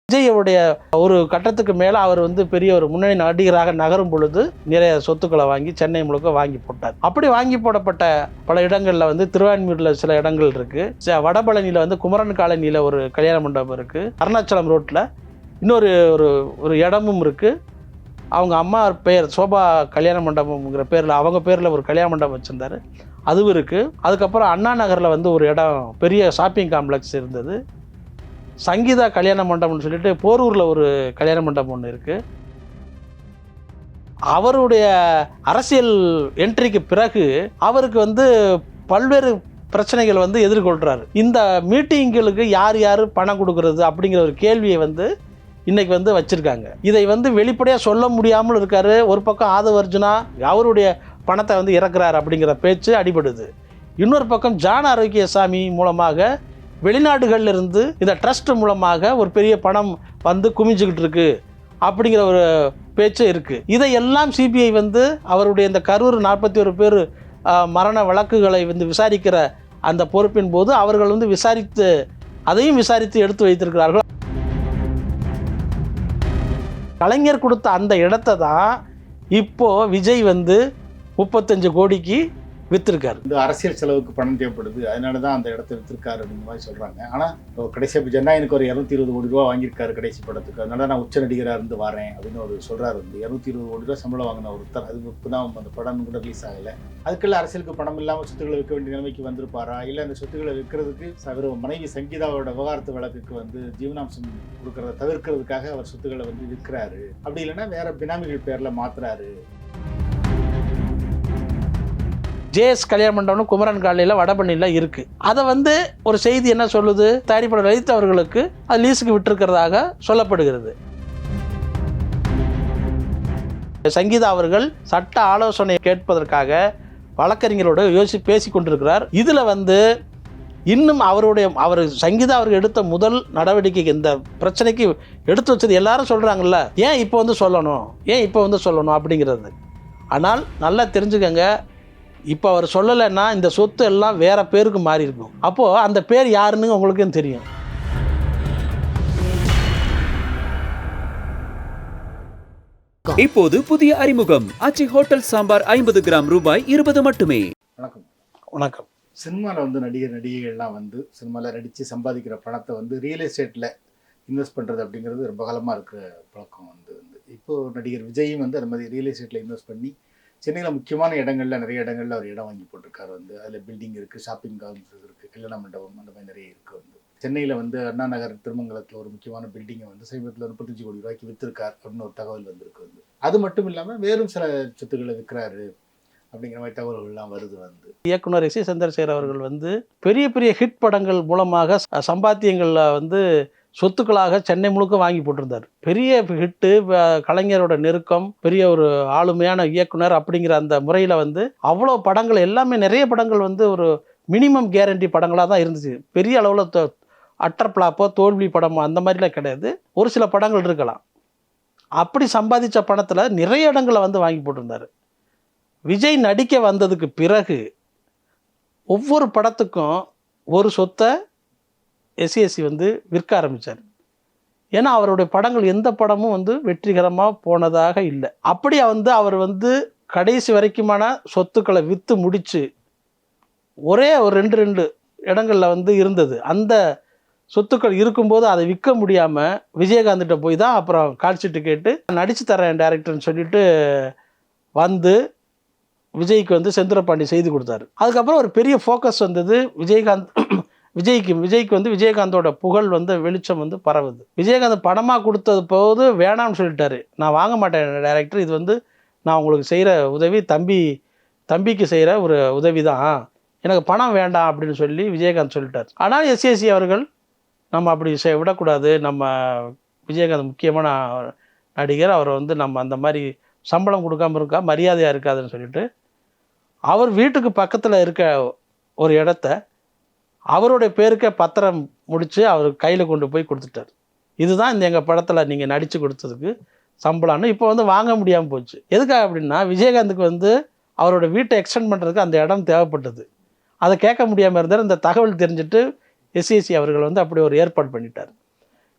விஜய்வுடைய ஒரு கட்டத்துக்கு மேலே அவர் வந்து பெரிய ஒரு முன்னணி நடிகராக நகரும் பொழுது நிறைய சொத்துக்களை வாங்கி சென்னை முழுக்க வாங்கி போட்டார். அப்படி வாங்கி போடப்பட்ட பல இடங்களில் வந்து திருவான்மியூரில் சில இடங்கள் இருக்குது, வடபழனியில் வந்து குமரன் காலனியில் ஒரு கல்யாண மண்டபம் இருக்குது, அருணாச்சலம் ரோட்டில் இன்னொரு ஒரு ஒரு இடமும் இருக்குது. அவங்க அம்மா பெயர் சோபா கல்யாண மண்டபம்ங்கிற பேரில் அவங்க பேரில் ஒரு கல்யாண மண்டபம் வச்சுருந்தார், அதுவும் இருக்குது. அதுக்கப்புறம் அண்ணா நகரில் வந்து ஒரு இடம் பெரிய ஷாப்பிங் காம்ப்ளெக்ஸ் இருந்தது. சங்கீதா கல்யாண மண்டபம்னு சொல்லிட்டு போரூரில் ஒரு கல்யாண மண்டபம் ஒன்று இருக்குது. அவருடைய அரசியல் என்ட்ரிக்கு பிறகு அவருக்கு வந்து பல்வேறு பிரச்சனைகள் வந்து எதிர்கொள்கிறாரு. இந்த மீட்டிங்களுக்கு யார் யார் பணம் கொடுக்கறது அப்படிங்கிற ஒரு கேள்வியை வந்து இன்றைக்கி வந்து வச்சுருக்காங்க. இதை வந்து வெளிப்படையாக சொல்ல முடியாமல் இருக்கார். ஒரு பக்கம் ஆதவ அர்ஜுனா அவருடைய பணத்தை வந்து இறக்குறாரு அப்படிங்கிற பேச்சு அடிபடுது. இன்னொரு பக்கம் ஜான் ஆரோக்கியசாமி மூலமாக வெளிநாடுகளில் இருந்து இந்த ட்ரஸ்ட் மூலமாக ஒரு பெரிய பணம் வந்து குமிஞ்சுக்கிட்டு இருக்கு அப்படிங்கிற ஒரு பேச்சு இருக்குது. இதையெல்லாம் சிபிஐ வந்து அவருடைய இந்த கரூர் 41 பேர் மரண வழக்குகளை வந்து விசாரிக்கிற அந்த பொறுப்பின் போது அவர்கள் வந்து அதையும் விசாரித்து எடுத்து வைத்திருக்கிறார்கள். கலைஞர் கொடுத்த அந்த இடத்தை தான் இப்போது விஜய் வந்து 35 கோடிக்கு விற்றுருக்காரு. இந்த அரசியல் செலவுக்கு பணம் தேவைப்படுது, அதனால தான் அந்த இடத்த விற்றுருக்காரு அப்படிங்கிற மாதிரி சொல்கிறாங்க. ஆனால் கடைசியாக ஜனநாயகனுக்கு ஒரு 220 கோடி ரூபா வாங்கியிருக்காரு கடைசி படத்துக்கு, அதனால நான் உச்ச நடிகராக இருந்து வரேன் அப்படின்னு ஒரு சொல்கிறார். வந்து 220 கோடி ரூபா சம்பளம் வாங்கின ஒருத்தர், அது இப்போ தான் அந்த படம் கூட ரிலீஸ் ஆகலை. அதுக்குள்ள அரசியலுக்கு பணம் இல்லாமல் சொத்துக்களை விற்க வேண்டிய நிலைமைக்கு வந்திருப்பாரா, இல்லை அந்த சொத்துக்களை விற்கிறதுக்கு அவர் மனைவி சங்கீதாவோட விவகாரத்து வழக்குக்கு வந்து ஜீவனாம்சம் கொடுக்கறத தவிர்க்கிறதுக்காக அவர் சொத்துக்களை வந்து விற்கிறாரு, அப்படி இல்லைன்னா வேற பினாமிகள் பேரில் மாத்துறாரு. ஜேஎஸ் கல்யாண மண்டபம் குமரன் காலையில் வடபழனியில் இருக்குது. அதை வந்து ஒரு செய்தி என்ன சொல்லுது, தயாரிப்பாளர் லலித் அவர்களுக்கு அது லீஸுக்கு விட்டிருக்கிறதாக சொல்லப்படுகிறது. சங்கீதா அவர்கள் சட்ட ஆலோசனை கேட்பதற்காக வழக்கறிஞரோடு பேசி கொண்டிருக்கிறார். இதில் வந்து இன்னும் அவர் சங்கீதா அவர்கள் எடுத்த முதல் நடவடிக்கை இந்த பிரச்சனைக்கு எடுத்து வச்சது எல்லாரும் சொல்கிறாங்கல்ல, ஏன் இப்போ வந்து சொல்லணும் அப்படிங்கிறது. ஆனால் நல்லா தெரிஞ்சுக்கங்க, இப்போ அவர் சொல்லலைன்னா இந்த சொத்து எல்லாம் வேற பேருக்கு மாறி இருக்கும். அப்போது அந்த பேர் யாருன்னு உங்களுக்கும் தெரியும். இப்போது புதிய அறிமுகம் ஆச்சி ஹோட்டல் சாம்பார் 50 கிராம் ரூபாய் 20 மட்டுமே. வணக்கம். வணக்கம். சினிமாவில் வந்து நடிகர்கள்லாம் வந்து சினிமாவில் நடித்து சம்பாதிக்கிற பணத்தை வந்து ரியல் எஸ்டேட்டில் இன்வெஸ்ட் பண்ணுறது அப்படிங்கிறது ரொம்ப காலமாக இருக்கிற பழக்கம் வந்து இப்போது நடிகர் விஜயும் வந்து அது மாதிரி ரியல் எஸ்டேட்டில் இன்வெஸ்ட் பண்ணி சென்னையில் முக்கியமான இடங்களில் நிறைய இடங்களில் அவர் இடம் வாங்கி போட்டிருக்காரு. வந்து அதில் பில்டிங் இருக்குது, ஷாப்பிங் காம்ப்ளெக்ஸ் இருக்குது, கல்யாண மண்டபம், அந்த மாதிரி நிறைய இருக்குது. வந்து சென்னையில் வந்து அண்ணா நகர் திருமங்கலத்தில் ஒரு முக்கியமான பில்டிங்கை வந்து சமீபத்தில் 35 கோடி ரூபாய்க்கு விற்றுருக்கார் அப்படின்னு ஒரு தகவல் வந்திருக்கு. வந்து அது மட்டும் இல்லாமல் வேறும் சில சொத்துக்களை விற்கிறாரு அப்படிங்கிற மாதிரி தகவல்கள்லாம் வருது. வந்து இயக்குனர் எஸ். சந்திரசேகர் அவர்கள் வந்து பெரிய பெரிய ஹிட் படங்கள் மூலமாக சம்பாத்தியங்களில் வந்து சொத்துக்களாக சென்னை முழுக்க வாங்கி போட்டிருந்தார். பெரிய ஹிட்டு, கலைஞரோட நெருக்கம், பெரிய ஒரு ஆளுமையான இயக்குனர் அப்படிங்கிற அந்த முறையில் வந்து அவ்வளோ படங்கள் எல்லாமே நிறைய படங்கள் வந்து ஒரு மினிமம் கேரண்டி படங்களாக தான் இருந்துச்சு. பெரிய அளவில் அட்டர் பிளாப்போ தோல்வி படமோ அந்த மாதிரிலாம் கிடையாது. ஒரு சில படங்கள் இருக்கலாம். அப்படி சம்பாதிச்ச பணத்தில் நிறைய இடங்களை வந்து வாங்கி போட்டிருந்தார். விஜய் நடிக்க வந்ததுக்கு பிறகு ஒவ்வொரு படத்துக்கும் ஒரு சொத்தை எஸ்சிஎஸ்சி வந்து விற்க ஆரம்பித்தார். ஏன்னா அவருடைய படங்கள் எந்த படமும் வந்து வெற்றிகரமாக போனதாக இல்லை. அப்படி வந்து அவர் வந்து கடைசி வரைக்குமான சொத்துக்களை விற்று முடித்து ஒரே ஒரு 2 இடங்களில் வந்து இருந்தது. அந்த சொத்துக்கள் இருக்கும்போது அதை விற்க முடியாமல் விஜயகாந்த்கிட்ட போய் தான் அப்புறம் கால்ஷீட்டு கேட்டு நடித்து தரேன் டைரக்டர்னு சொல்லிட்டு வந்து விஜய்க்கு வந்து செந்தூரபாண்டி செய்து கொடுத்தாரு. அதுக்கப்புறம் ஒரு பெரிய ஃபோக்கஸ் வந்தது விஜய்க்கு வந்து விஜயகாந்தோட புகழ் வந்து வெளிச்சம் வந்து பரவுது. விஜயகாந்த் படமாக கொடுத்தது போது வேணாம்னு சொல்லிட்டாரு. நான் வாங்க மாட்டேன் டைரக்டர், இது வந்து நான் உங்களுக்கு செய்கிற உதவி தம்பிக்கு செய்கிற ஒரு உதவி தான், எனக்கு பணம் வேண்டாம் அப்படின்னு சொல்லி விஜயகாந்த் சொல்லிட்டார். ஆனால் எஸ்சிஎஸ்சி அவர்கள் நம்ம அப்படி விடக்கூடாது, நம்ம விஜயகாந்த் முக்கியமான நடிகர், அவரை வந்து நம்ம அந்த மாதிரி சம்பளம் கொடுக்காமல் இருக்கா மரியாதையாக இருக்காதுன்னு சொல்லிட்டு அவர் வீட்டுக்கு பக்கத்தில் இருக்க ஒரு இடத்த அவருடைய பேருக்கே பத்திரம் முடித்து அவர் கையில் கொண்டு போய் கொடுத்துட்டார். இதுதான் இந்த எங்கள் படத்தில் நீங்கள் நடித்து கொடுத்ததுக்கு சம்பளம்னு. இப்போ வந்து வாங்க முடியாமல் போச்சு. எதுக்காக அப்படின்னா விஜயகாந்துக்கு வந்து அவரோட வீட்டை எக்ஸ்டெண்ட் பண்ணுறதுக்கு அந்த இடம் தேவைப்பட்டது. அதை கேட்க முடியாமல் இருந்தார். இந்த தகவல் தெரிஞ்சுட்டு எஸ்சிஎஸ்சி அவர்கள் வந்து அப்படி ஒரு ஏற்பாடு பண்ணிட்டார்.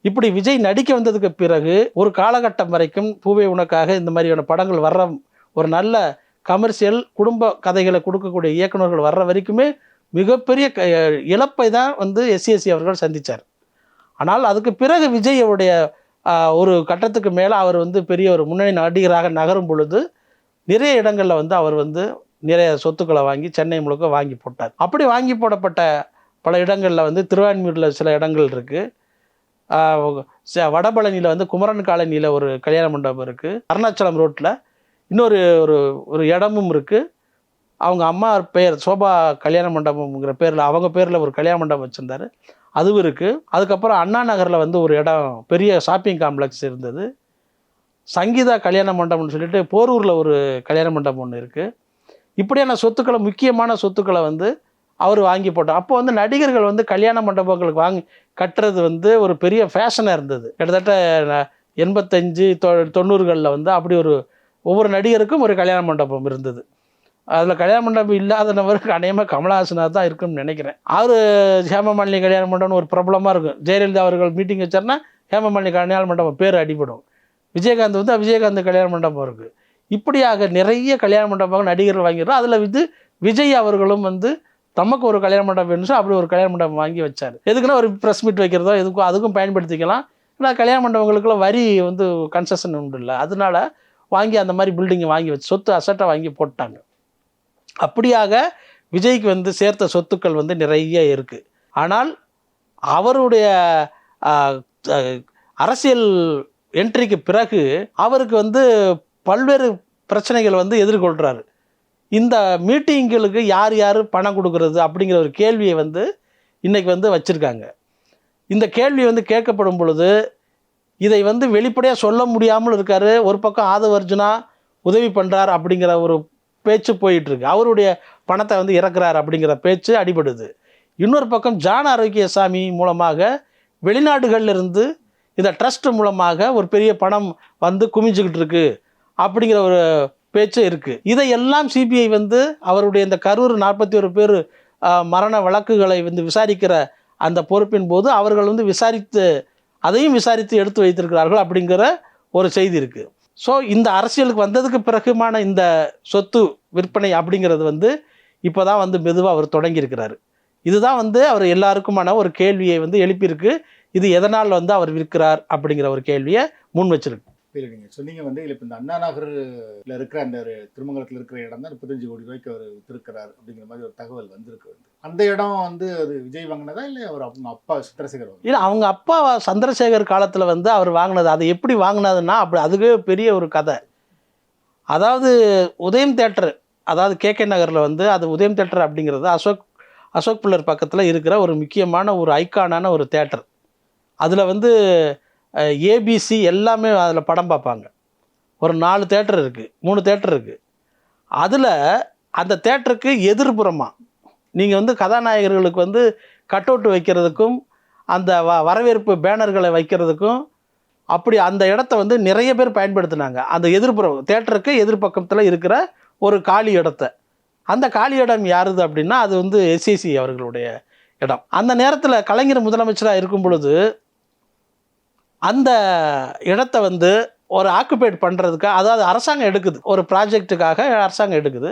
இப்படி விஜய் நடிக்க வந்ததுக்கு பிறகு ஒரு காலகட்டம் வரைக்கும் பூவே உனக்காக இந்த மாதிரியான படங்கள் வர்ற ஒரு நல்ல கமர்ஷியல் குடும்ப கதைகளை கொடுக்கக்கூடிய இயக்குநர்கள் வர்ற வரைக்குமே மிகப்பெரிய இழப்பை தான் வந்து எஸ்ஏசி அவர்கள் சந்தித்தார். ஆனால் அதுக்கு பிறகு விஜயோடைய ஒரு கட்டத்துக்கு மேலே அவர் வந்து பெரிய ஒரு முன்னணி நடிகராக நகரும் பொழுது நிறைய இடங்களில் வந்து அவர் வந்து நிறைய சொத்துக்களை வாங்கி சென்னை முழுக்க வாங்கி போட்டார். அப்படி வாங்கி போடப்பட்ட பல இடங்களில் வந்து திருவான்மியூரில் சில இடங்கள் இருக்குது, வடபழனியில் வந்து குமரன் காலனியில் ஒரு கல்யாண மண்டபம் இருக்குது, அருணாச்சலம் ரோட்டில் இன்னொரு ஒரு ஒரு இடமும் இருக்குது. அவங்க அம்மா பெயர் சோபா கல்யாண மண்டபம்ங்கிற பேரில் அவங்க பேரில் ஒரு கல்யாண மண்டபம் வச்சுருந்தார், அதுவும் இருக்குது. அதுக்கப்புறம் அண்ணா நகரில் வந்து ஒரு இடம் பெரிய ஷாப்பிங் காம்ப்ளெக்ஸ் இருந்தது. சங்கீதா கல்யாண மண்டபம்னு சொல்லிட்டு போரூரில் ஒரு கல்யாண மண்டபம் ஒன்று இருக்குது. இப்படியான சொத்துக்களை முக்கியமான சொத்துக்களை வந்து அவர் வாங்கி போட்டார். அப்போ வந்து நடிகர்கள் வந்து கல்யாண மண்டபங்களுக்கு வாங்கி கட்டுறது வந்து ஒரு பெரிய ஃபேஷனாக இருந்தது. கிட்டத்தட்ட 85 90களில் வந்து அப்படி ஒரு ஒவ்வொரு நடிகருக்கும் ஒரு கல்யாண மண்டபம் இருந்தது. அதில் கல்யாண மண்டபம் இல்லாதவருக்கு அநேகமாக கமலஹாசனாக தான் இருக்குன்னு நினைக்கிறேன். அவர் ஹேமமாலினி கல்யாண மண்டபம்னு ஒரு பிரபலமாக இருக்கும். ஜெயலலிதா அவர்கள் மீட்டிங் வச்சார்னா ஹேமமாலினி கல்யாண மண்டபம் பேர் அடிபடும். விஜயகாந்த் வந்து விஜயகாந்த் கல்யாண மண்டபம் இருக்குது. இப்படியாக நிறைய கல்யாண மண்டபம் நடிகர்கள் வாங்கிடுறோம். அதில் வந்து விஜய் அவர்களும் வந்து தமக்கு ஒரு கல்யாண மண்டபம் வேணும், அப்படி ஒரு கல்யாண மண்டபம் வாங்கி வச்சார். எதுக்குன்னா ஒரு ப்ரெஸ் மீட் வைக்கிறதோ எதுக்கும் அதுக்கும் பயன்படுத்திக்கலாம். ஏன்னா கல்யாண மண்டபங்களுக்குள்ள வரி வந்து கன்செஷன் உண்டு இல்லை, அதனால வாங்கி அந்த மாதிரி பில்டிங்கை வாங்கி வச்சு சொத்து அசட்டை வாங்கி போட்டாங்க. அப்படியாக விஜய்க்கு வந்து சேர்த்த சொத்துக்கள் வந்து நிறைய இருக்குது. ஆனால் அவருடைய அரசியல் என்ட்ரிக்கு பிறகு அவருக்கு வந்து பல்வேறு பிரச்சனைகள் வந்து எதிர்கொள்கிறாரு. இந்த மீட்டிங்களுக்கு யார் யார் பணம் கொடுக்கறது அப்படிங்கிற ஒரு கேள்வியை வந்து இன்றைக்கி வந்து வச்சுருக்காங்க. இந்த கேள்வி வந்து கேட்கப்படும் பொழுது இதை வந்து வெளிப்படையாக சொல்ல முடியாமல் இருக்கார். ஒரு பக்கம் ஆதவ அர்ஜுனா உதவி பண்ணுறார் அப்படிங்கிற ஒரு பேச்சு போயிட்டுருக்கு, அவருடைய பணத்தை வந்து இறக்குறார் அப்படிங்கிற பேச்சு அடிபடுது. இன்னொரு பக்கம் ஜான் ஆரோக்கியசாமி மூலமாக வெளிநாடுகளிலிருந்து இந்த ட்ரஸ்ட் மூலமாக ஒரு பெரிய பணம் வந்து குமிஞ்சிக்கிட்டு இருக்கு அப்படிங்கிற ஒரு பேச்சு இருக்குது. இதையெல்லாம் சிபிஐ வந்து அவருடைய இந்த கரூர் 41 பேர் மரண வழக்குகளை வந்து விசாரிக்கிற அந்த பொறுப்பின் போது அவர்கள் வந்து அதையும் விசாரித்து எடுத்து வைத்திருக்கிறார்கள் அப்படிங்கிற ஒரு செய்தி இருக்குது. ஸோ இந்த அரசியலுக்கு வந்ததுக்கு பிறகுமான இந்த சொத்து விற்பனை அப்படிங்கிறது வந்து இப்போ தான் வந்து மெதுவாக அவர் தொடங்கியிருக்கிறாரு. இதுதான் வந்து அவர் எல்லாருக்குமான ஒரு கேள்வியை வந்து எழுப்பியிருக்கு. இது எதனால் வந்து அவர் விற்கிறார் அப்படிங்கிற ஒரு கேள்வியை முன் வச்சிருக்கு. இல்லை, நீங்கள் சொன்னீங்க வந்து இல்லை இப்போ இந்த அண்ணா நகரில் இருக்கிற அந்த ஒரு திருமங்கலத்தில் இருக்கிற இடம் தான் 35 கோடி ரூபாய்க்கு அவர் வித்திருக்கிறார் அப்படிங்கிற மாதிரி ஒரு தகவல் வந்திருக்கு. அந்த இடம் வந்து அது விஜய் வாங்கினதா இல்லை அவர் அவங்க அப்பா சந்திரசேகர் வாங்கினதா? இல்லை, அவங்க அப்பா சந்திரசேகர் காலத்தில் வந்து அவர் வாங்கினது. அதை எப்படி வாங்கினதுன்னா அப்படி அதுவே பெரிய ஒரு கதை. அதாவது உதயம் தேட்டர், அதாவது கேகே நகரில் வந்து அது உதயம் தேட்டர் அப்படிங்கிறது அசோக் பில்லர் பக்கத்தில் இருக்கிற ஒரு முக்கியமான ஒரு ஐக்கானான ஒரு தேட்டர். அதில் வந்து ஏபிசி எல்லாமே அதில் படம் பார்ப்பாங்க. ஒரு 4 தேட்டர் இருக்குது, 3 தேட்டர் இருக்குது. அதில் அந்த தேட்டருக்கு எதிர்புறமாக நீங்கள் வந்து கதாநாயகர்களுக்கு வந்து கட் அவுட் வைக்கிறதுக்கும் அந்த வரவேற்பு பேனர்களை வைக்கிறதுக்கும் அப்படி அந்த இடத்த வந்து நிறைய பேர் பயன்படுத்தினாங்க. அந்த எதிர்புறம் தேட்டருக்கு எதிர்பக்கத்தில் இருக்கிற ஒரு காலி இடத்த, அந்த காலி இடம் யாருது அப்படின்னா அது வந்து எஸ்ஏசி அவர்களுடைய இடம். அந்த நேரத்தில் கலைஞர் முதலமைச்சராக இருக்கும் பொழுது அந்த இடத்த வந்து ஒரு ஆக்குபைட் பண்ணுறதுக்காக, அதாவது அரசாங்கம் எடுக்குது, ஒரு ப்ராஜெக்ட்டுக்காக அரசாங்கம் எடுக்குது.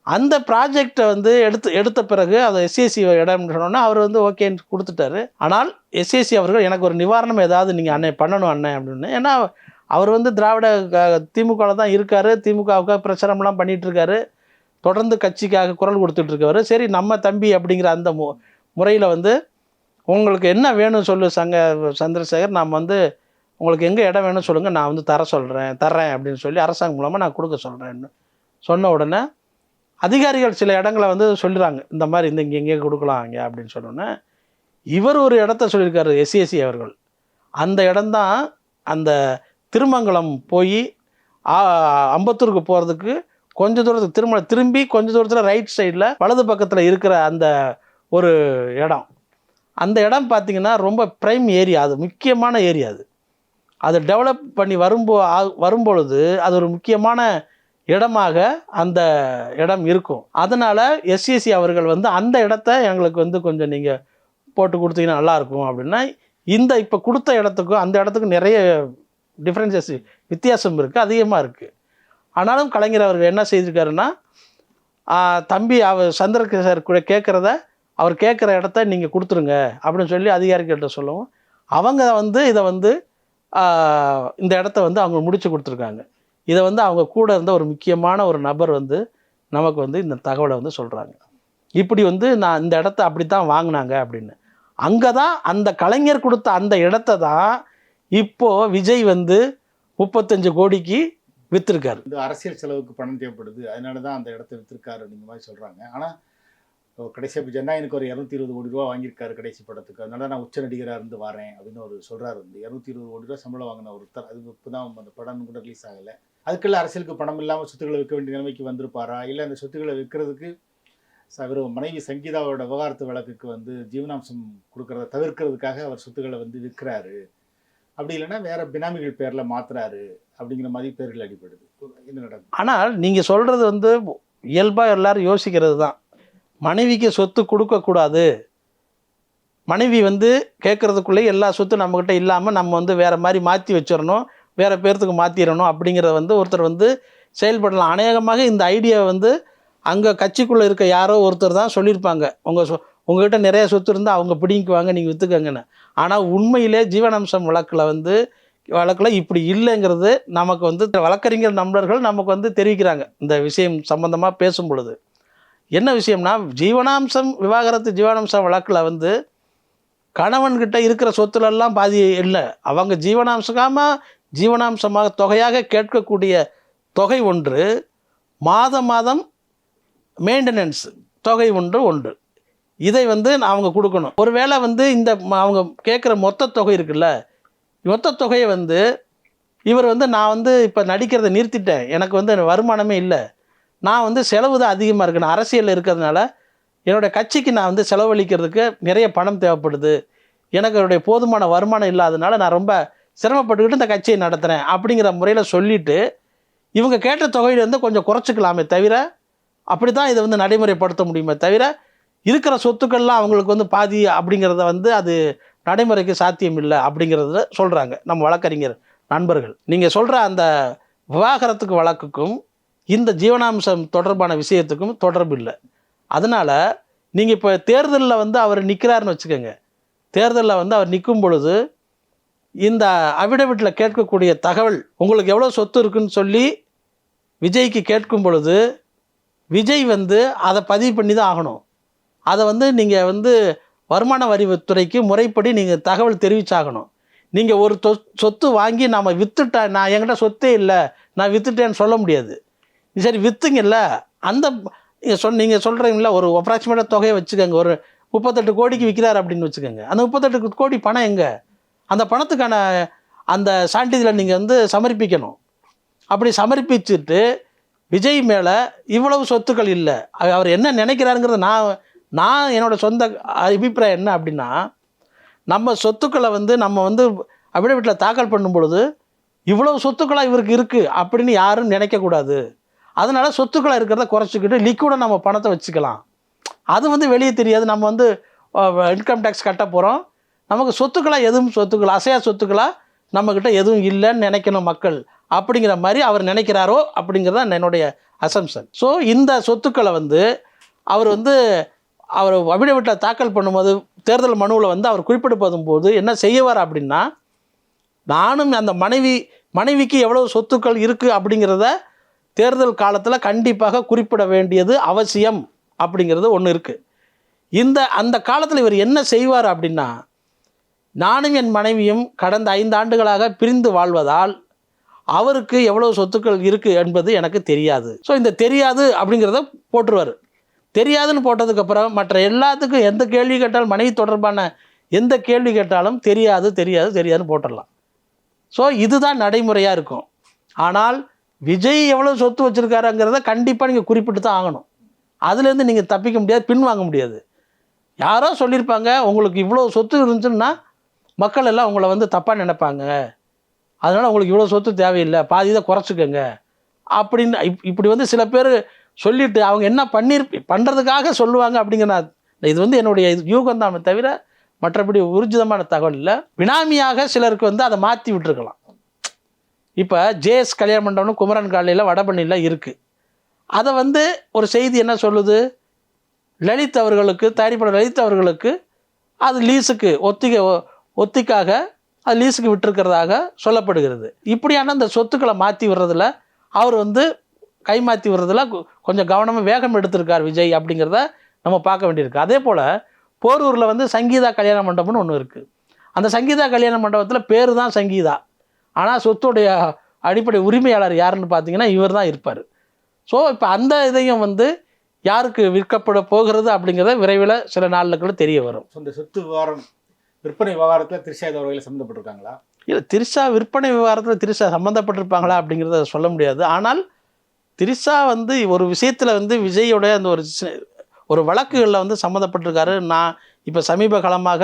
அந்த ப்ராஜெக்டை வந்து எடுத்த பிறகு அதை எஸ்ஏசி இடம்னு சொன்னோன்னா அவர் வந்து ஓகேன்னு கொடுத்துட்டாரு. ஆனால் எஸ்ஏசி அவர்கள் எனக்கு ஒரு நிவாரணம் ஏதாவது நீங்கள் அண்ணன் பண்ணணும் அண்ணன் அப்படின்னு. ஏன்னா அவர் வந்து திராவிட திமுகவில் தான் இருக்கார், திமுகவுக்காக பிரச்சாரம்லாம் பண்ணிகிட்ருக்காரு, தொடர்ந்து கட்சிக்காக குரல் கொடுத்துட்ருக்காரு. சரி, நம்ம தம்பி அப்படிங்கிற அந்த முறையில் வந்து உங்களுக்கு என்ன வேணும் சொல்லு சந்திரசேகர், நான் வந்து உங்களுக்கு எங்கே இடம் வேணும்னு சொல்லுங்கள், நான் வந்து தர்றேன் அப்படின்னு சொல்லி அரசாங்கம் மூலமாக நான் கொடுக்க சொல்கிறேன்னு சொன்ன உடனே அதிகாரிகள் சில இடங்களை வந்து சொல்லிடுறாங்க, இந்த மாதிரி இங்கே எங்கே கொடுக்கலாம் இங்கே அப்படின்னு சொன்னோன்னே இவர் ஒரு இடத்த சொல்லியிருக்காரு எஸ்ஏசி அவர்கள். அந்த இடம்தான் அந்த திருமங்கலம் போய் அம்பத்தூருக்கு போகிறதுக்கு கொஞ்சம் தூரத்துக்கு திரும்பி கொஞ்சம் தூரத்தில் ரைட் சைடில் வலது பக்கத்தில் இருக்கிற அந்த ஒரு இடம். அந்த இடம் பார்த்திங்கன்னா ரொம்ப ப்ரைம் ஏரியா, அது முக்கியமான ஏரியா. அது டெவலப் பண்ணி வரும்பொழுது அது ஒரு முக்கியமான இடமாக அந்த இடம் இருக்கும். அதனால் எஸ்ஏசி அவர்கள் வந்து அந்த இடத்த எங்களுக்கு வந்து கொஞ்சம் நீங்கள் போட்டு கொடுத்தீங்கன்னா நல்லாயிருக்கும் அப்படின்னா இந்த இப்போ கொடுத்த இடத்துக்கும் அந்த இடத்துக்கும் நிறைய டிஃப்ரென்சஸ், வித்தியாசம் இருக்குது, அதிகமாக இருக்குது. ஆனாலும் கலைஞர் அவர்கள் என்ன செய்திருக்காருன்னா, தம்பி அவர் சந்திரசேகர் கூட கேட்குறத அவர் கேட்குற இடத்த நீங்கள் கொடுத்துருங்க அப்படின்னு சொல்லி அதிகாரிகள்கிட்ட சொல்லவும், அவங்க வந்து இதை வந்து இந்த இடத்த வந்து அவங்க முடிச்சு கொடுத்துருக்காங்க. இதை வந்து அவங்க கூட இருந்த ஒரு முக்கியமான ஒரு நபர் வந்து நமக்கு வந்து இந்த தகவலை வந்து சொல்கிறாங்க. இப்படி வந்து நான் இந்த இடத்த அப்படி தான் வாங்கினாங்க அப்படின்னு. அங்கே தான் அந்த கலைஞர் கொடுத்த அந்த இடத்த தான் இப்போது விஜய் வந்து 35 கோடிக்கு விற்றுருக்காரு. இந்த அரசியல் செலவுக்கு பணம் தேவைப்படுது, அதனால தான் அந்த இடத்த விற்றுருக்காரு அப்படிங்கிற மாதிரி சொல்கிறாங்க. ஆனால் கடைசியாக இப்போ ஜனநாயகனுக்கு ஒரு 220 கோடி ரூபா வாங்கியிருக்காரு கடைசி படத்துக்கு, அதனால நான் உச்ச நடிகராக இருந்து வரேன் அப்படின்னு ஒரு சொல்கிறாரு. வந்து 220 கோடி ரூபா சம்பளம் வாங்கின ஒருத்தர், அது இப்போ தான் அந்த படம் கூட ரிலீஸ் ஆகலை. அதுக்குள்ள அரசியலுக்கு பணம் இல்லாமல் சொத்துக்களை விற்க வேண்டிய நிலைமைக்கு வந்திருப்பாரா, இல்லை அந்த சொத்துக்களை விற்கிறதுக்கு அவர் மனைவி சங்கீதாவோட விவகாரத்து வழக்குக்கு வந்து ஜீவனாம்சம் கொடுக்கறத தவிர்க்கிறதுக்காக அவர் சொத்துக்களை வந்து விற்கிறாரு, அப்படி இல்லைன்னா வேற பினாமிகள் பேரில் மாத்துறாரு அப்படிங்கிற மாதிரி பேர்கள் அடிப்படுது. என்ன நடக்குது? ஆனால் நீங்கள் சொல்கிறது வந்து இயல்பாக எல்லாரும் யோசிக்கிறது தான். மனைவிக்கு சொத்து கொடுக்கக்கூடாது, மனைவி வந்து கேட்குறதுக்குள்ளே எல்லா சொத்து நம்மக்கிட்ட இல்லாமல் நம்ம வந்து வேறு மாதிரி மாற்றி வச்சிடணும், வேறு பேர்த்துக்கு மாற்றிடணும் அப்படிங்கிறத வந்து ஒருத்தர் வந்து செயல்படலாம். அநேகமாக இந்த ஐடியாவை வந்து அங்கே கட்சிக்குள்ளே இருக்க யாரோ ஒருத்தர் தான் சொல்லியிருப்பாங்க, உங்கள்கிட்ட நிறைய சொத்து இருந்தால் அவங்க பிடிக்குவாங்க, நீங்கள் விற்றுக்கங்கன்னு. ஆனால் உண்மையிலே ஜீவனாம்சம் வழக்கில் இப்படி இல்லைங்கிறது நமக்கு வந்து வழக்கறிஞர் நண்பர்கள் நமக்கு வந்து தெரிவிக்கிறாங்க. இந்த விஷயம் சம்பந்தமாக பேசும் பொழுது என்ன விஷயம்னா, விவாகரத்து ஜீவனாம்சம் வழக்கில் வந்து கணவன்கிட்ட இருக்கிற சொத்துலெல்லாம் பாதி இல்லை, அவங்க ஜீவனாம்சமாக தொகையாக கேட்கக்கூடிய தொகை ஒன்று, மாதம் மெயின்டெனன்ஸ் தொகை ஒன்று இதை வந்து அவங்க கொடுக்கணும். ஒருவேளை வந்து இந்த அவங்க கேட்குற மொத்த தொகை இருக்குல்ல, மொத்த தொகையை வந்து இவர் வந்து நான் வந்து இப்போ நடிக்கிறத நிறுத்திட்டேன், எனக்கு வந்து வருமானமே இல்லை, நான் வந்து செலவு தான் அதிகமாக இருக்குது, நான் அரசியலில் இருக்கிறதுனால என்னுடைய கட்சிக்கு நான் வந்து செலவழிக்கிறதுக்கு நிறைய பணம் தேவைப்படுது, எனக்கு என்னுடைய போதுமான வருமானம் இல்லாததுனால நான் ரொம்ப சிரமப்பட்டுக்கிட்டு இந்த கட்சியை நடத்துகிறேன் அப்படிங்கிற முறையில் சொல்லிவிட்டு இவங்க கேட்ட தொகையிலேருந்து கொஞ்சம் குறைச்சிக்கலாமே தவிர, அப்படி தான் இதை வந்து நடைமுறைப்படுத்த முடியுமே தவிர, இருக்கிற சொத்துக்கள்லாம் அவங்களுக்கு வந்து பாதி அப்படிங்கிறத வந்து அது நடைமுறைக்கு சாத்தியம் இல்லை அப்படிங்கிறத சொல்கிறாங்க நம்ம வழக்கறிஞர் நண்பர்கள். நீங்கள் சொல்கிற அந்த விவாகரத்துக்கு வழக்குக்கும் இந்த ஜீவனாம்சம் தொடர்பான விஷயத்துக்கும் தொடர்பு இல்லை. அதனால் நீங்கள் இப்போ தேர்தலில் வந்து அவர் நிற்கிறாருன்னு வச்சுக்கோங்க, தேர்தலில் வந்து அவர் நிற்கும் பொழுது இந்த அஃபிடவிட்டில் கேட்கக்கூடிய தகவல் உங்களுக்கு எவ்வளோ சொத்து இருக்குன்னு சொல்லி விஜய்க்கு கேட்கும் பொழுது விஜய் வந்து அதை பதிவு பண்ணி தான் ஆகணும். அதை வந்து நீங்கள் வந்து வருமான வரித்துறைக்கு முறைப்படி நீங்கள் தகவல் தெரிவிச்சாகணும். நீங்கள் ஒரு சொத்து வாங்கி நாம் விற்றுட்டேன், நான் என்கிட்ட சொத்தே இல்லை நான் விற்றுட்டேன்னு சொல்ல முடியாது. சரி விற்றுங்கல்ல, அந்த நீங்கள் சொல்கிறீங்களா ஒரு அப்ராக்சிமேட்டாக தொகையை வச்சுக்கோங்க, ஒரு 38 கோடிக்கு விற்கிறார் அப்படின்னு வச்சுக்கோங்க, அந்த 38 கோடி பணம் எங்கே, அந்த பணத்துக்கான அந்த சான்றிதழை நீங்கள் வந்து சமர்ப்பிக்கணும். அப்படி சமர்ப்பிச்சுட்டு விஜய் மேலே இவ்வளவு சொத்துக்கள் இல்லை, அவர் என்ன நினைக்கிறாருங்கிறத நான் என்னோடய சொந்த அபிப்பிராயம் என்ன அப்படின்னா, நம்ம சொத்துக்களை வந்து நம்ம வந்து அஃபிடவிட்டில் தாக்கல் பண்ணும் பொழுது இவ்வளவு சொத்துக்களாக இவருக்கு இருக்குது அப்படின்னு யாரும் நினைக்கக்கூடாது. அதனால் சொத்துக்களாக இருக்கிறத குறைச்சிக்கிட்டு லிக்விடாக நம்ம பணத்தை வச்சுக்கலாம், அது வந்து வெளியே தெரியாது, நம்ம வந்து இன்கம் டேக்ஸ் கட்ட போகிறோம், நமக்கு சொத்துக்களாக எதுவும் அசையா சொத்துக்களாக நம்மக்கிட்ட எதுவும் இல்லைன்னு நினைக்கணும் மக்கள் அப்படிங்கிற மாதிரி அவர் நினைக்கிறாரோ அப்படிங்கிறது தான் என்னுடைய அசம்ஷன். ஸோ இந்த சொத்துக்களை வந்து அவர் அஃபிடவிட்டில் தாக்கல் பண்ணும்போது தேர்தல் மனுவில் வந்து அவர் குறிப்பிடப்படும் போது என்ன செய்வார் அப்படின்னா, நானும் அந்த மனைவிக்கு எவ்வளோ சொத்துக்கள் இருக்குது அப்படிங்கிறத தேர்தல் காலத்தில் கண்டிப்பாக குறிப்பிட வேண்டியது அவசியம் அப்படிங்கிறது ஒன்று இருக்குது. அந்த காலத்தில் இவர் என்ன செய்வார் அப்படின்னா, நானும் என் மனைவியும் கடந்த 5 ஆண்டுகளாக பிரிந்து வாழ்வதால் அவருக்கு எவ்வளோ சொத்துக்கள் இருக்குது என்பது எனக்கு தெரியாது. ஸோ இந்த தெரியாது அப்படிங்கிறத போட்டுருவார். தெரியாதுன்னு போட்டதுக்கப்புறம் மற்ற எல்லாத்துக்கும் எந்த கேள்வி கேட்டாலும், மனைவி தொடர்பான எந்த கேள்வி கேட்டாலும் தெரியாதுன்னு போட்டுடலாம். ஸோ இதுதான் நடைமுறையாக இருக்கும். ஆனால் விஜய் எவ்வளோ சொத்து வச்சுருக்காருங்கிறத கண்டிப்பாக நீங்கள் குறிப்பிட்டு தான் ஆகணும். அதுலேருந்து நீங்கள் தப்பிக்க முடியாது, பின்வாங்க முடியாது. யாரோ சொல்லியிருப்பாங்க உங்களுக்கு இவ்வளோ சொத்து இருந்துச்சுன்னா மக்கள் எல்லாம் உங்களை வந்து தப்பாக நினைப்பாங்க, அதனால் உங்களுக்கு இவ்வளோ சொத்து தேவையில்லை, பாதி இதை குறைச்சிக்கங்க அப்படின்னு இப்படி வந்து சில பேர் சொல்லிவிட்டு அவங்க என்ன பண்ணுறதுக்காக சொல்லுவாங்க அப்படிங்கிற இது வந்து என்னுடைய யூகம் தான் தவிர மற்றபடி ஊர்ஜிதமான தகவல் இல்லை. பினாமியாக சிலருக்கு வந்து அதை மாற்றி விட்டுருக்கலாம். இப்போ ஜேஎஸ் கல்யாண மண்டபம்னு குமரன் காலையில் வடபழனியில் இருக்குது. அதை வந்து ஒரு செய்தி என்ன சொல்லுது, லலித் அவர்களுக்கு, தயாரிப்பாளர் லலித் அவர்களுக்கு அது லீஸுக்கு ஒத்திக்காக அது லீஸுக்கு விட்டுருக்கிறதாக சொல்லப்படுகிறது. இப்படியான அந்த சொத்துக்களை மாற்றி விடுறதில் அவர் வந்து கைமாற்றி விடுறதில் கொஞ்சம் கவனமாக வேகம் எடுத்திருக்கார் விஜய் அப்படிங்கிறத நம்ம பார்க்க வேண்டியிருக்கு. அதே போல் போரூரில் வந்து சங்கீதா கல்யாண மண்டபம்னு ஒன்று இருக்குது. அந்த சங்கீதா கல்யாண மண்டபத்தில் பேர் தான் சங்கீதா, ஆனால் சொத்துடைய அடிப்படை உரிமையாளர் யாருன்னு பார்த்தீங்கன்னா இவர் தான் இருப்பார். ஸோ இப்போ அந்த இதையும் வந்து யாருக்கு விற்கப்பட போகிறது அப்படிங்கிறத விரைவில் சில நாளுக்குள்ள தெரிய வரும். இந்த சொத்து விவகாரம், விற்பனை விவகாரத்தில் திரிஷா ஏதோ வகையில் சம்மந்தப்பட்டிருக்காங்களா? இல்லை, திரிஷா விற்பனை விவகாரத்தில் திரிஷா சம்மந்தப்பட்டிருப்பாங்களா அப்படிங்கிறத சொல்ல முடியாது. ஆனால் திரிஷா வந்து ஒரு விஷயத்தில் வந்து விஜயோடைய அந்த ஒரு வழக்குகளில் வந்து சம்மந்தப்பட்டிருக்காரு. நான் இப்போ சமீப காலமாக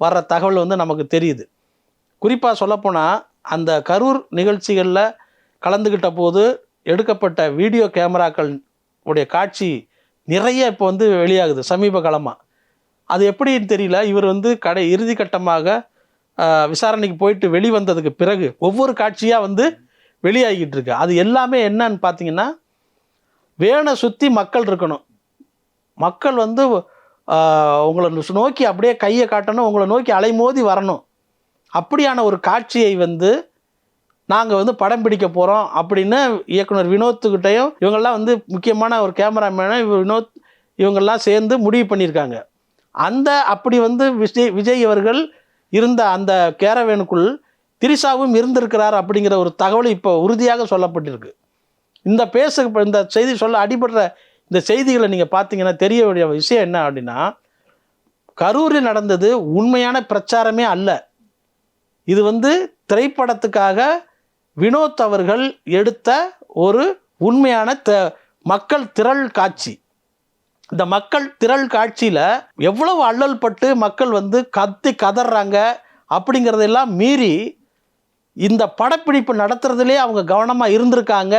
வர்ற தகவல் வந்து நமக்கு தெரியுது. குறிப்பாக சொல்லப்போனால் அந்த கரூர் நிகழ்ச்சிகளில் கலந்துக்கிட்ட போது எடுக்கப்பட்ட வீடியோ கேமராக்கள் உடைய காட்சி நிறைய இப்போ வந்து வெளியாகுது சமீப காலமாக. அது எப்படின்னு தெரியல. இவர் வந்து இறுதி கட்டமாக விசாரணைக்கு போயிட்டு வெளிவந்ததுக்கு பிறகு ஒவ்வொரு காட்சியாக வந்து வெளியாகிட்டு இருக்கு. அது எல்லாமே என்னன்னு பார்த்தீங்கன்னா, வேனை சுற்றி மக்கள் இருக்கணும், மக்கள் வந்து உங்களை நோக்கி அப்படியே கையை காட்டணும், உங்களை நோக்கி அலைமோதி வரணும். அப்படியான ஒரு காட்சியை வந்து நாங்கள் வந்து படம் பிடிக்க போகிறோம் அப்படின்னு இயக்குனர் வினோத்துக்கிட்டையும் இவங்கெல்லாம் வந்து முக்கியமான ஒரு கேமராமேனை வினோத் இவங்கெல்லாம் சேர்ந்து முடிவு பண்ணியிருக்காங்க. அப்படி வந்து விஜய் அவர்கள் இருந்த அந்த கேரவேனுக்குள் திரிஷாவும் இருந்திருக்கிறார் அப்படிங்கிற ஒரு தகவல் இப்போ உறுதியாக சொல்லப்பட்டிருக்கு. இந்த செய்தி சொல்ல அடிபடுற இந்த செய்திகளை நீங்கள் பார்த்தீங்கன்னா தெரிய வேண்டிய விஷயம் என்ன அப்படின்னா, கரூரில் நடந்தது உண்மையான பிரச்சாரமே அல்ல. இது வந்து திரைப்படத்துக்காக வினோத் அவர்கள் எடுத்த ஒரு உண்மையான மக்கள் திரள் காட்சி. இந்த மக்கள் திரள் காட்சியில் எவ்வளவு அல்லல் பட்டு மக்கள் வந்து கதறாங்க அப்படிங்கிறதெல்லாம் மீறி இந்த படப்பிடிப்பு நடத்துறதுலேயே அவங்க கவனமாக இருந்திருக்காங்க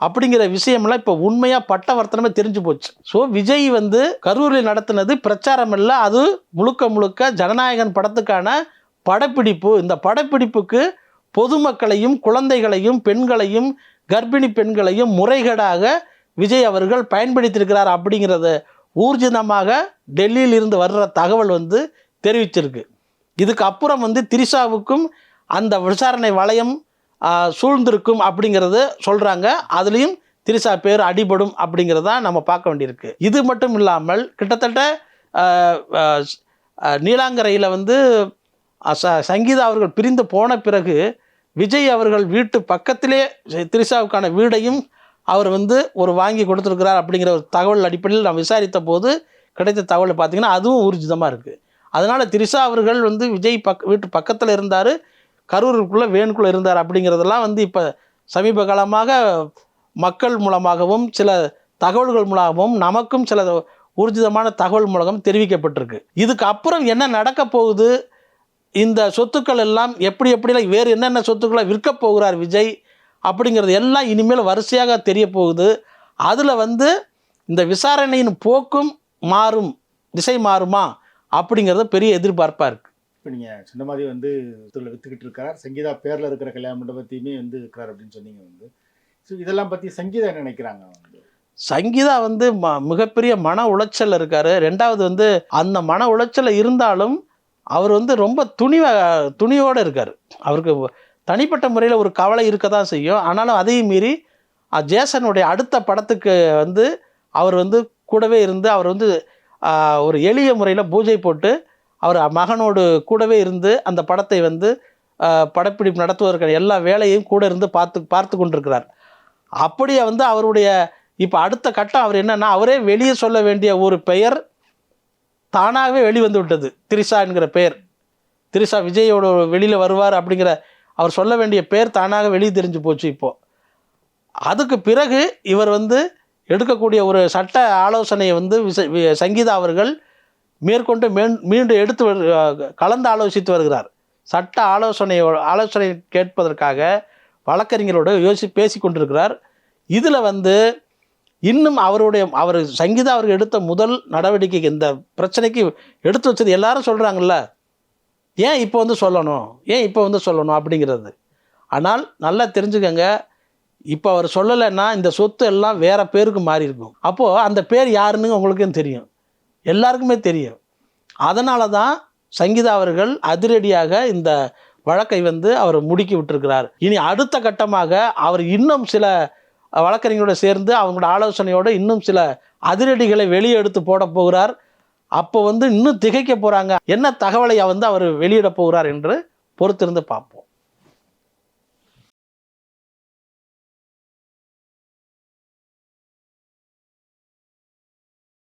அப்படிங்கிற விஷயம்லாம் இப்போ உண்மையாக பட்டவர்த்தனமே தெரிஞ்சு போச்சு. ஸோ விஜய் வந்து கரூரில் நடத்தினது பிரச்சாரம் இல்லை, அது முழுக்க முழுக்க ஜனநாயகன் படத்துக்கான படப்பிடிப்பு. இந்த படப்பிடிப்புக்கு பொதுமக்களையும் குழந்தைகளையும் பெண்களையும் கர்ப்பிணி பெண்களையும் முறைகேடாக விஜய் அவர்கள் பயன்படுத்தியிருக்கிறார் அப்படிங்கிறத ஊர்ஜிதமாக டெல்லியில் இருந்து வர்ற தகவல் வந்து தெரிவிச்சிருக்கு. இதுக்கு அப்புறம் வந்து திரிஷாவுக்கும் அந்த விசாரணை வளையம் சூழ்ந்திருக்கும் அப்படிங்கிறது சொல்கிறாங்க. அதுலேயும் திரிஷா பேர் அடிபடும் அப்படிங்கிறத நம்ம பார்க்க வேண்டியிருக்கு. இது மட்டும் இல்லாமல் கிட்டத்தட்ட நீலாங்கரையில் வந்து சங்கீதா அவர்கள் பிரிந்து போன பிறகு விஜய் அவர்கள் வீட்டு பக்கத்திலே திரிஷாவுக்கான வீடையும் அவர் வந்து வாங்கி கொடுத்துருக்கிறார் அப்படிங்கிற ஒரு தகவல் அடிப்படையில் நான் விசாரித்த போது கிடைத்த தகவலை பார்த்திங்கன்னா அதுவும் ஊர்ஜிதமாக இருக்குது. அதனால் திரிஷா அவர்கள் வந்து விஜய் வீட்டு பக்கத்தில் இருந்தார், கரூருக்குள்ளே வேனுக்குள்ளே இருந்தார் அப்படிங்கிறதெல்லாம் வந்து இப்போ சமீப காலமாக மக்கள் மூலமாகவும் சில தகவல்கள் மூலமாகவும் நமக்கும் சில ஊர்ஜிதமான தகவல் மூலம் தெரிவிக்கப்பட்டிருக்கு. இதுக்கு அப்புறம் என்ன நடக்க போகுது, இந்த சொத்துக்கள் எல்லாம் எப்படிலாம் வேறு என்னென்ன சொத்துக்களை விற்க போகிறார் விஜய் அப்படிங்கிறது எல்லாம் இனிமேல் வரிசையாக தெரிய போகுது. அதில் வந்து இந்த விசாரணையின் போக்கும் திசை மாறுமா அப்படிங்கிறது பெரிய எதிர்பார்ப்பாக இருக்குது. இப்போ நீங்கள் சொன்ன மாதிரி வந்து விற்றுக்கிட்டு இருக்கார், சங்கீதா பேரில் இருக்கிற கல்யாண மண்டபத்தையுமே வந்து இருக்கிறார் அப்படின்னு சொன்னீங்க வந்து. ஸோ இதெல்லாம் பற்றி சங்கீதா என்ன நினைக்கிறாங்க? வந்து சங்கீதா வந்து மிகப்பெரிய மன உளைச்சல் இருக்கார். ரெண்டாவது வந்து அந்த மன உளைச்சல் இருந்தாலும் அவர் வந்து ரொம்ப துணிவோடு இருக்கார். அவருக்கு தனிப்பட்ட முறையில் ஒரு கவலை இருக்க தான் செய்யும். ஆனாலும் அதையும் மீறி ஜேசனுடைய அடுத்த படத்துக்கு வந்து அவர் வந்து கூடவே இருந்து அவர் வந்து ஒரு எளிய முறையில் பூஜை போட்டு அவர் மகனோடு கூடவே இருந்து அந்த படத்தை வந்து படப்பிடிப்பு நடத்துவதற்கான எல்லா வேலையும் கூட இருந்து பார்த்து கொண்டிருக்கிறார். அப்படியே வந்து அவருடைய இப்போ அடுத்த கட்டம் அவர் என்னென்னா, அவரே வெளியே சொல்ல வேண்டிய ஒரு பெயர் தானாகவே வெளிவந்து விட்டது. திரிஷா என்கிற பெயர், திரிஷா விஜயோட வெளியில் வருவார் அப்படிங்கிற அவர் சொல்ல வேண்டிய பேர் தானாக வெளியே தெரிஞ்சு போச்சு. இப்போது அதுக்கு பிறகு இவர் வந்து எடுக்கக்கூடிய ஒரு சட்ட ஆலோசனையை வந்து சங்கீதா அவர்கள் மேற்கொண்டு மீண்டும் கலந்து ஆலோசித்து வருகிறார். சட்ட ஆலோசனை கேட்பதற்காக வழக்கறிஞரோடு பேசி கொண்டிருக்கிறார். இதில் வந்து இன்னும் அவர் சங்கீதா அவர்கள் எடுத்த முதல் நடவடிக்கைக்கு இந்த பிரச்சனைக்கு எடுத்து வச்சது எல்லாரும் சொல்கிறாங்கல்ல, ஏன் இப்போ வந்து சொல்லணும் அப்படிங்கிறது. ஆனால் நல்லா தெரிஞ்சுக்கங்க, இப்போ அவர் சொல்லலைன்னா இந்த சொத்து எல்லாம் வேற பேருக்கு மாறி இருக்கும். அப்போது அந்த பேர் யாருன்னு உங்களுக்கும் தெரியும், எல்லாருக்குமே தெரியும். அதனால தான் சங்கீதா அவர்கள் அதிரடியாக இந்த வழக்கை வந்து அவர் முடுக்கி விட்டிருக்கிறார். இனி அடுத்த கட்டமாக அவர் இன்னும் சில வழக்கறிஞரோடு சேர்ந்து அவங்களோட ஆலோசனையோடு இன்னும் சில அதிரடிகளை வெளியே எடுத்து போட போகிறார். அப்போ வந்து இன்னும் திகைக்க போகிறாங்க, என்ன தகவலை வந்து அவர் வெளியிட போகிறார் என்று பொறுத்திருந்து பார்ப்போம்.